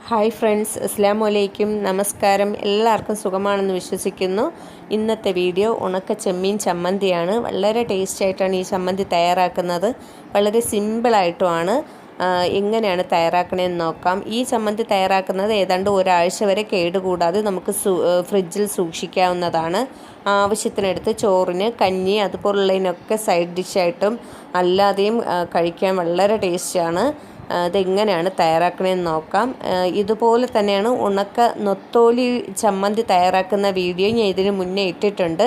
Hi friends, അസ്സലാമു നമസ്കാരം. എല്ലാവർക്കും സുഖമാണെന്ന് വിശ്വസിക്കുന്നു. ഇന്നത്തെ വീഡിയോ ഉണക്ക ചെമ്മീൻ ചമ്മന്തിയാണ്. വളരെ ടേസ്റ്റായിട്ടാണ് ഈ ചമ്മന്തി തയ്യാറാക്കുന്നത്. വളരെ സിമ്പിളായിട്ടുമാണ്. എങ്ങനെയാണ് തയ്യാറാക്കണമെന്ന് നോക്കാം. ഈ ചമ്മന്തി തയ്യാറാക്കുന്നത് ഏതാണ്ട് ഒരാഴ്ച വരെ കേടുകൂടാതെ നമുക്ക് ഫ്രിഡ്ജിൽ സൂക്ഷിക്കാവുന്നതാണ്. ആവശ്യത്തിനെടുത്ത് ചോറിന്, കഞ്ഞി അതുപോലുള്ളതിനൊക്കെ സൈഡ് ഡിഷായിട്ടും അല്ലാതെയും കഴിക്കാൻ വളരെ ടേസ്റ്റാണ്. ഇതെങ്ങനെയാണ് തയ്യാറാക്കണമെന്ന് നോക്കാം. ഇതുപോലെ തന്നെയാണ് ഉണക്ക നൊത്തോലി ചമ്മന്തി തയ്യാറാക്കുന്ന വീഡിയോ ഞാൻ ഇതിന് മുന്നേ ഇട്ടിട്ടുണ്ട്.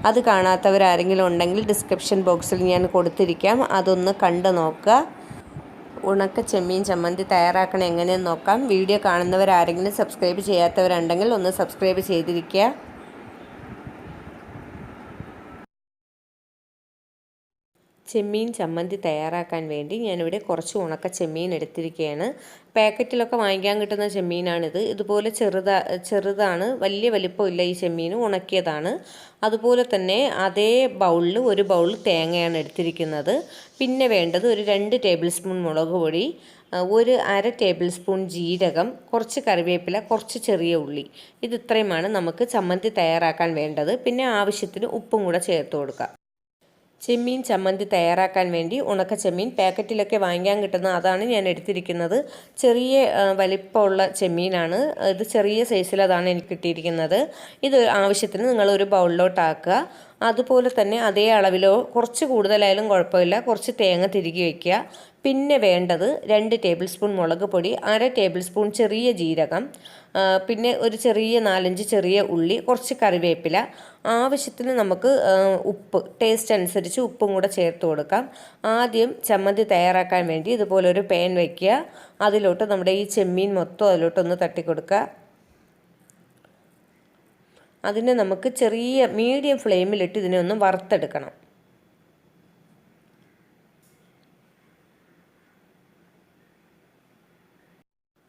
അത് കാണാത്തവരാരെങ്കിലും ഉണ്ടെങ്കിൽ ഡിസ്ക്രിപ്ഷൻ ബോക്സിൽ ഞാൻ കൊടുത്തിരിക്കാം, അതൊന്ന് കണ്ടു നോക്കുക. ഉണക്ക ചെമ്മീൻ ചമ്മന്തി തയ്യാറാക്കണം എങ്ങനെയെന്ന് നോക്കാം. വീഡിയോ കാണുന്നവരാരെങ്കിലും സബ്സ്ക്രൈബ് ചെയ്യാത്തവരുണ്ടെങ്കിൽ ഒന്ന് സബ്സ്ക്രൈബ് ചെയ്തിരിക്കുക. ചെമ്മീൻ ചമ്മന്തി തയ്യാറാക്കാൻ വേണ്ടി ഞാനിവിടെ കുറച്ച് ഉണക്ക ചെമ്മീൻ എടുത്തിരിക്കുകയാണ്. പാക്കറ്റിലൊക്കെ വാങ്ങിക്കാൻ കിട്ടുന്ന ചെമ്മീനാണിത്. ഇതുപോലെ ചെറുതാണ്, വലിയ വലിപ്പമില്ല. ഈ ചെമ്മീൻ ഉണക്കിയതാണ്. അതുപോലെ തന്നെ അതേ ബൗളിൽ ഒരു ബൗൾ തേങ്ങയാണ് എടുത്തിരിക്കുന്നത്. പിന്നെ വേണ്ടത് ഒരു 2 ടേബിൾ സ്പൂൺ മുളക് പൊടി, ഒരു അര ടേബിൾ സ്പൂൺ ജീരകം, കുറച്ച് കറിവേപ്പില, കുറച്ച് ചെറിയ ഉള്ളി. ഇത് ഇത്രയുമാണ് നമുക്ക് ചമ്മന്തി തയ്യാറാക്കാൻ വേണ്ടത്. പിന്നെ ആവശ്യത്തിന് ഉപ്പും കൂടെ ചേർത്ത് കൊടുക്കുക. ചെമ്മീൻ ചമ്മന്തി തയ്യാറാക്കാൻ വേണ്ടി ഉണക്ക ചെമ്മീൻ പാക്കറ്റിലൊക്കെ വാങ്ങിക്കാൻ കിട്ടുന്ന അതാണ് ഞാൻ എടുത്തിരിക്കുന്നത്. ചെറിയ വലിപ്പമുള്ള ചെമ്മീനാണ് ഇത്. ചെറിയ സൈസിലതാണ് എനിക്ക് കിട്ടിയിരിക്കുന്നത്. ഇത് ആവശ്യത്തിന് നിങ്ങളൊരു ബൗളിലോട്ടാക്കുക. അതുപോലെ തന്നെ അതേ അളവിലോ കുറച്ച് കൂടുതലായാലും കുഴപ്പമില്ല, കുറച്ച് തേങ്ങ തിരുകി വയ്ക്കുക. പിന്നെ വേണ്ടത് 2 ടേബിൾ സ്പൂൺ മുളക് പൊടി, അര ടേബിൾ സ്പൂൺ ചെറിയ ജീരകം, പിന്നെ ഒരു 4-5 ചെറിയ ഉള്ളി, കുറച്ച് കറിവേപ്പില, ആവശ്യത്തിന് നമുക്ക് ഉപ്പ്, ടേസ്റ്റ് അനുസരിച്ച് ഉപ്പും കൂടെ ചേർത്ത് കൊടുക്കാം. ആദ്യം ചമ്മന്തി തയ്യാറാക്കാൻ വേണ്ടി ഇതുപോലെ ഒരു പാൻ വയ്ക്കുക. അതിലോട്ട് നമ്മുടെ ഈ ചെമ്മീൻ മൊത്തം അതിലോട്ടൊന്ന് തട്ടിക്കൊടുക്കുക. അതിനെ നമുക്ക് ചെറിയ മീഡിയം ഫ്ലെയിമിലിട്ട് ഇതിനെ ഒന്ന് വറുത്തെടുക്കണം.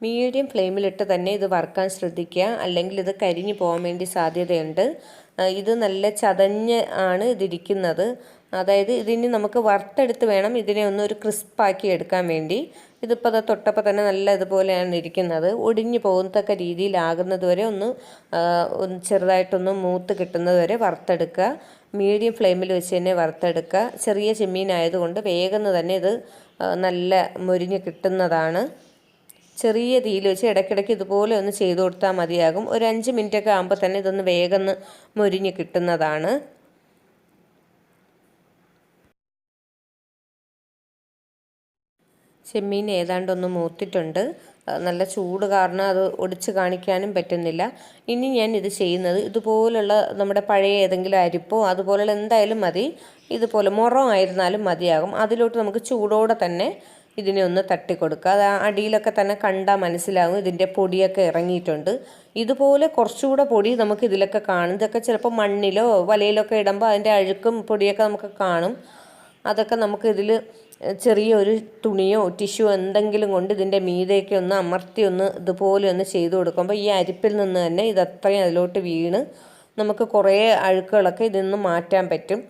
മീഡിയം ഫ്ലെയിമിലിട്ട് തന്നെ ഇത് വറുക്കാൻ ശ്രദ്ധിക്കുക, അല്ലെങ്കിൽ ഇത് കരിഞ്ഞു പോകാൻ വേണ്ടി സാധ്യതയുണ്ട്. ഇത് നല്ല ചതഞ്ഞ് ആണ് ഇതിരിക്കുന്നത്. അതായത് ഇതിന് നമുക്ക് വറുത്തെടുത്ത് വേണം ഇതിനെ ഒരു ക്രിസ്പാക്കി എടുക്കാൻ വേണ്ടി. ഇതിപ്പോൾ അത് തൊട്ടപ്പോൾ തന്നെ നല്ല ഇതുപോലെയാണ് ഇരിക്കുന്നത്. ഒടിഞ്ഞു പോകുന്നതൊക്കെ രീതിയിലാകുന്നത് വരെ ഒന്ന് ചെറുതായിട്ടൊന്ന് മൂത്ത് കിട്ടുന്നത് വരെ വറുത്തെടുക്കുക. മീഡിയം ഫ്ലെയിമിൽ വെച്ച് തന്നെ വറുത്തെടുക്കുക. ചെറിയ ചെമ്മീനായതുകൊണ്ട് വേഗം തന്നെ ഇത് നല്ല മൊരിഞ്ഞ് കിട്ടുന്നതാണ്. ചെറിയ തീയിൽ വെച്ച് ഇടയ്ക്കിടയ്ക്ക് ഇതുപോലെ ഒന്ന് ചെയ്ത് കൊടുത്താൽ മതിയാകും. ഒരു 5 മിനിറ്റൊക്കെ ആകുമ്പോൾ തന്നെ ഇതൊന്ന് വേഗം മൊരിഞ്ഞ് കിട്ടുന്നതാണ്. ചെമ്മീൻ ഏതാണ്ടൊന്ന് മൂത്തിട്ടുണ്ട്. നല്ല ചൂട് കാരണം അത് ഒടിച്ച് കാണിക്കാനും പറ്റുന്നില്ല. ഇനി ഞാൻ ഇത് ചെയ്യുന്നത് ഇതുപോലുള്ള നമ്മുടെ പഴയ ഏതെങ്കിലും അരിപ്പോ അതുപോലുള്ള എന്തായാലും മതി, ഇതുപോലെ മുറം ആയിരുന്നാലും മതിയാകും. അതിലോട്ട് നമുക്ക് ചൂടോടെ തന്നെ ഇതിനെ ഒന്ന് തട്ടിക്കൊടുക്കുക. അത് അടിയിലൊക്കെ തന്നെ കണ്ടാൽ മനസ്സിലാകും ഇതിൻ്റെ പൊടിയൊക്കെ ഇറങ്ങിയിട്ടുണ്ട്. ഇതുപോലെ കുറച്ചുകൂടെ പൊടി നമുക്ക് ഇതിലൊക്കെ കാണും. ഇതൊക്കെ ചിലപ്പോൾ മണ്ണിലോ വലയിലൊക്കെ ഇടുമ്പോൾ അതിൻ്റെ അഴുക്കും പൊടിയൊക്കെ നമുക്ക് കാണും. അതൊക്കെ നമുക്ക് ഇതിൽ ചെറിയൊരു തുണിയോ ടിഷ്യോ എന്തെങ്കിലും കൊണ്ട് ഇതിൻ്റെ മീതെയൊക്കെ ഒന്ന് അമർത്തി ഇതുപോലെ ഒന്ന് ചെയ്ത് കൊടുക്കുമ്പോൾ ഈ അരിപ്പിൽ നിന്ന് തന്നെ ഇതത്രയും അതിലോട്ട് വീണ് നമുക്ക് കുറേ അഴുക്കുകളൊക്കെ ഇതിൽ നിന്ന് മാറ്റാൻ പറ്റും.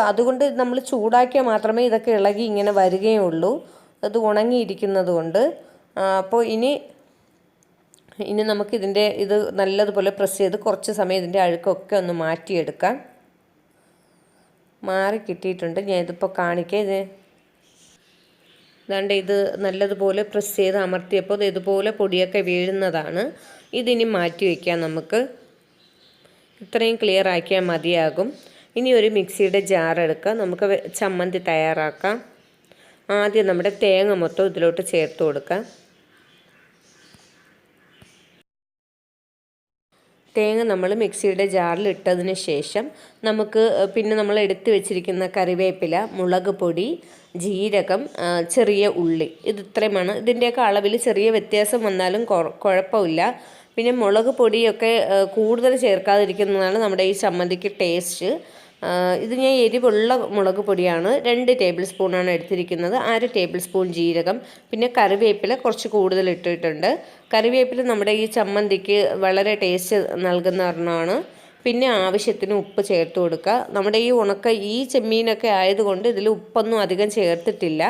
അതുകൊണ്ട് നമ്മൾ ചൂടാക്കിയാൽ മാത്രമേ ഇതൊക്കെ ഇളകി ഇങ്ങനെ വരികയുള്ളൂ, അത് ഉണങ്ങിയിരിക്കുന്നത് കൊണ്ട്. അപ്പോൾ ഇനി നമുക്കിതിൻ്റെ ഇത് നല്ലതുപോലെ പ്രസ് ചെയ്ത് കുറച്ച് സമയം ഇതിൻ്റെ അഴുക്കൊക്കെ ഒന്ന് മാറ്റിയെടുക്കാം. മാറി കിട്ടിയിട്ടുണ്ട്. ഞാൻ ഇതിപ്പോൾ കാണിക്കാം. ഇതാണ്ട് ഇത് നല്ലതുപോലെ പ്രസ് ചെയ്ത് അമർത്തിയപ്പോൾ ഇതുപോലെ പൊടിയൊക്കെ വീഴുന്നതാണ്. ഇതിനി മാറ്റി വയ്ക്കാം. നമുക്ക് ഇത്രയും ക്ലിയർ ആക്കിയാൽ മതിയാകും. ഇനി ഒരു മിക്സിയുടെ ജാർ എടുക്കാം, നമുക്ക് ചമ്മന്തി തയ്യാറാക്കാം. ആദ്യം നമ്മുടെ തേങ്ങ മൊത്തം ഇതിലോട്ട് ചേർത്ത് കൊടുക്കാം. തേങ്ങ നമ്മൾ മിക്സിയുടെ ജാറിൽ ഇട്ടതിന് ശേഷം നമുക്ക് പിന്നെ നമ്മൾ എടുത്തു വെച്ചിരിക്കുന്ന കറിവേപ്പില, മുളക് പൊടി, ജീരകം, ചെറിയ ഉള്ളി, ഇത് ഇത്രയുമാണ്. ഇതിൻ്റെയൊക്കെ അളവിൽ ചെറിയ വ്യത്യാസം വന്നാലും കുഴപ്പമില്ല. പിന്നെ മുളക് പൊടിയൊക്കെ കൂടുതൽ ചേർക്കാതിരിക്കുന്നതാണ് നമ്മുടെ ഈ ചമ്മന്തിക്ക് ടേസ്റ്റ്. ഇത് ഞാൻ എരിവുള്ള മുളക് പൊടിയാണ്, 2 ടേബിൾ സ്പൂണാണ് എടുത്തിരിക്കുന്നത്. അര ടേബിൾ സ്പൂൺ ജീരകം, പിന്നെ കറിവേപ്പില കുറച്ച് കൂടുതൽ ഇട്ടിട്ടുണ്ട്. കറിവേപ്പില നമ്മുടെ ഈ ചമ്മന്തിക്ക് വളരെ ടേസ്റ്റ് നൽകുന്ന ഒരെണ്ണമാണ്. പിന്നെ ആവശ്യത്തിന് ഉപ്പ് ചേർത്ത് കൊടുക്കുക. നമ്മുടെ ഈ ചെമ്മീനൊക്കെ ആയതുകൊണ്ട് ഇതിൽ ഉപ്പൊന്നും അധികം ചേർത്തിട്ടില്ല.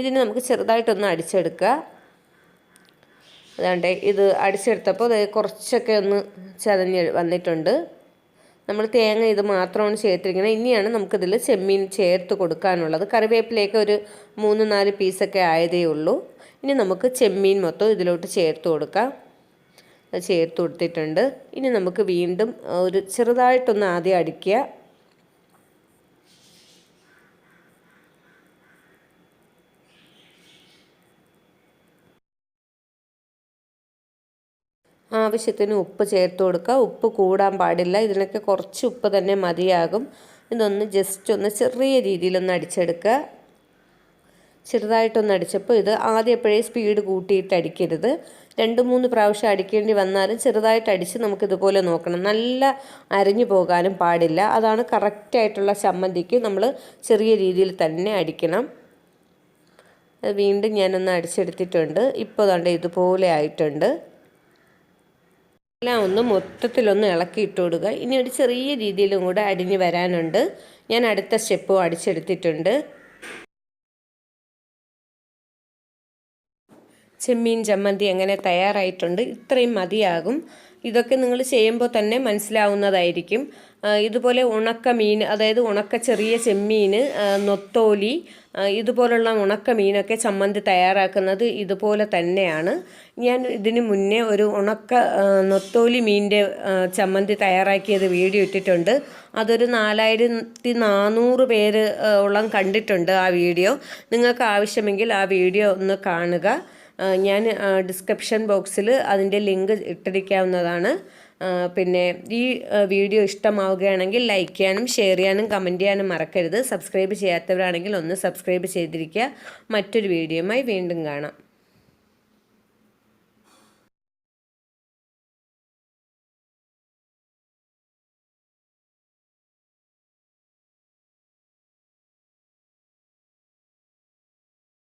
ഇതിന് നമുക്ക് ചെറുതായിട്ടൊന്ന് അടിച്ചെടുക്കുക. അതുകൊണ്ട് ഇത് അടിച്ചെടുത്തപ്പോൾ കുറച്ചൊക്കെ ഒന്ന് ചതഞ്ഞ് വന്നിട്ടുണ്ട്. നമ്മൾ തേങ്ങ ഇത് മാത്രമാണ് ചേർത്തിരിക്കുന്നത്. ഇനിയാണ് നമുക്കിതിൽ ചെമ്മീൻ ചേർത്ത് കൊടുക്കാനുള്ളത്. കറിവേപ്പിലേക്ക് ഒരു 3-4 പീസൊക്കെ ആയതേ ഉള്ളൂ. ഇനി നമുക്ക് ചെമ്മീൻ മൊത്തം ഇതിലോട്ട് ചേർത്ത് കൊടുക്കാം. അത് ചേർത്ത് കൊടുത്തിട്ടുണ്ട്. ഇനി നമുക്ക് വീണ്ടും ഒരു ചെറുതായിട്ടൊന്ന് ആദ്യം അടിക്കുക. ആവശ്യത്തിന് ഉപ്പ് ചേർത്ത് കൊടുക്കുക. ഉപ്പ് കൂടാൻ പാടില്ല. ഇതിനൊക്കെ കുറച്ച് ഉപ്പ് തന്നെ മതിയാകും. ഇതൊന്ന് ജസ്റ്റ് ഒന്ന് ചെറിയ രീതിയിലൊന്ന് അടിച്ചെടുക്കുക. ചെറുതായിട്ടൊന്ന് അടിച്ചപ്പോൾ ഇത് ആദ്യം എപ്പോഴേ സ്പീഡ് കൂട്ടിയിട്ട് അടിക്കരുത്. 2-3 പ്രാവശ്യം അടിക്കേണ്ടി വന്നാലും ചെറുതായിട്ട് അടിച്ച് നമുക്കിതുപോലെ നോക്കണം. നല്ല അരഞ്ഞു പോകാനും പാടില്ല. അതാണ് കറക്റ്റായിട്ടുള്ള ചമ്മന്തിക്ക് നമ്മൾ ചെറിയ രീതിയിൽ തന്നെ അടിക്കണം. വീണ്ടും ഞാനൊന്ന് അടിച്ചെടുത്തിട്ടുണ്ട്. ഇപ്പോൾ ദാണ്ടെ ഇതുപോലെ ആയിട്ടുണ്ട്. എല്ലാം ഒന്ന് മൊത്തത്തിലൊന്ന് ഇളക്കിയിട്ട് കൊടുക്കുക. ഇനി ഒരു ചെറിയ രീതിയിലും കൂടെ അടിഞ്ഞ് വരാനുണ്ട്. ഞാൻ അടുത്ത സ്റ്റെപ്പും അടിച്ചെടുത്തിട്ടുണ്ട്. ചെമ്മീൻ ചമ്മന്തി എങ്ങനെ തയ്യാറായിട്ടുണ്ട്. ഇത്രയും മതിയാകും. ഇതൊക്കെ നിങ്ങൾ ചെയ്യുമ്പോൾ തന്നെ മനസ്സിലാവുന്നതായിരിക്കും. ഇതുപോലെ ഉണക്ക മീൻ, അതായത് ഉണക്ക ചെറിയ ചെമ്മീൻ, നൊത്തോലി, ഇതുപോലുള്ള ഉണക്ക മീനൊക്കെ ചമ്മന്തി തയ്യാറാക്കുന്നത് ഇതുപോലെ തന്നെയാണ്. ഞാൻ ഇതിന് മുന്നേ ഒരു ഉണക്ക നൊത്തോലി മീനിൻ്റെ ചമ്മന്തി തയ്യാറാക്കിയത് വീഡിയോ ഇട്ടിട്ടുണ്ട്. അതൊരു 4400 പേര് ഓളം കണ്ടിട്ടുണ്ട് ആ വീഡിയോ. നിങ്ങൾക്ക് ആവശ്യമെങ്കിൽ ആ വീഡിയോ ഒന്ന് കാണുക. ഞാൻ ഡിസ്ക്രിപ്ഷൻ ബോക്സിൽ അതിൻ്റെ ലിങ്ക് ഇട്ടിരിക്കാവുന്നതാണ്. പിന്നെ ഈ വീഡിയോ ഇഷ്ടമാവുകയാണെങ്കിൽ ലൈക്ക് ചെയ്യാനും ഷെയർ ചെയ്യാനും കമൻറ്റ് ചെയ്യാനും മറക്കരുത്. സബ്സ്ക്രൈബ് ചെയ്യാത്തവരാണെങ്കിൽ ഒന്ന് സബ്സ്ക്രൈബ് ചെയ്തിരിക്കുക. മറ്റൊരു വീഡിയോയുമായി വീണ്ടും കാണാം.